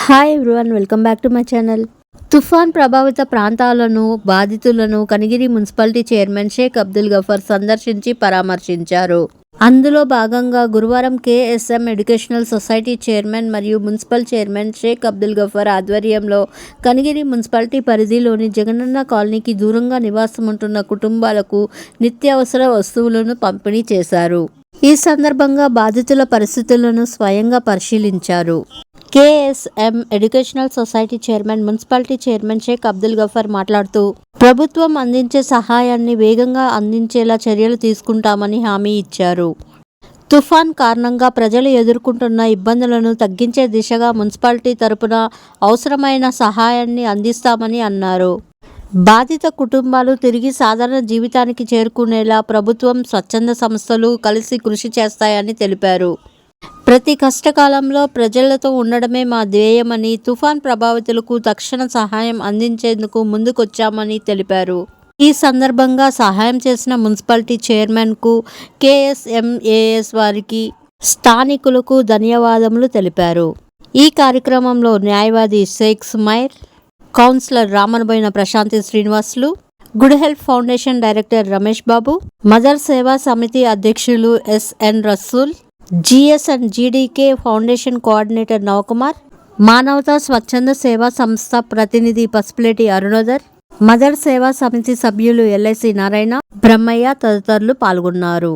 Hi everyone, welcome back to my channel. తుఫాన్ ప్రభావిత ప్రాంతాలను బాధితులను కనిగిరి మున్సిపాలిటీ చైర్మన్ షేక్ అబ్దుల్ గఫర్ సందర్శించి పరామర్శించారు. అందులో భాగంగా గురువారం కేఎస్ఎం ఎడ్యుకేషనల్ సొసైటీ చైర్మన్ మరియు మున్సిపల్ చైర్మన్ షేక్ అబ్దుల్ గఫర్ ఆధ్వర్యంలో కనిగిరి మున్సిపాలిటీ పరిధిలోని జగనన్న కాలనీకి దూరంగా నివాసం ఉంటున్న కుటుంబాలకు నిత్యావసర వస్తువులను పంపిణీ చేశారు. ఈ సందర్భంగా బాధితుల పరిస్థితులను స్వయంగా పరిశీలించారు. KSM educational society chairman, municipality chairman Sheikh Abdul Gafar మాట్లాడుతూ, ప్రభుత్వం అందించే సహాయాన్ని వేగంగా అందించేలా చర్యలు తీసుకుంటామని హామీ ఇచ్చారు. తుఫాన్ కారణంగా ప్రజలు ఎదుర్కొంటున్న ఇబ్బందులను తగ్గించే దిశగా మున్సిపాలిటీ తరపున అవసరమైన సహాయాన్ని అందిస్తామని అన్నారు. బాధిత కుటుంబాలు తిరిగి సాధారణ జీవితానికి చేరుకునేలా ప్రభుత్వం, స్వచ్ఛంద సంస్థలు కలిసి కృషి చేస్తాయని తెలిపారు. ప్రతి కష్టకాలంలో ప్రజలతో ఉండడమే మా ధ్యేయమని, తుఫాన్ ప్రభావితులకు తక్షణ సహాయం అందించేందుకు ముందుకొచ్చామని తెలిపారు. ఈ సందర్భంగా సహాయం చేసిన మున్సిపాలిటీ చైర్మన్కు, కేఎస్ఎంఏఎస్ వారికి, స్థానికులకు ధన్యవాదములు తెలిపారు. ఈ కార్యక్రమంలో న్యాయవాది Sheikh Sumair, councillor Ramanaboina Prashanthi Srinivasulu, good help foundation director Ramesh Babu, mother Seva Samiti అధ్యక్షులు SN Rasool, GS and GDK foundation coordinator Navakumar, మానవతా స్వచ్ఛంద సేవా సంస్థ ప్రతినిధి పసుపులేటి అరుణోదర్, మదర్ సేవా సమితి సభ్యులు ఎల్ఐసి నారాయణ, బ్రహ్మయ్య తదితరులు పాల్గొన్నారు.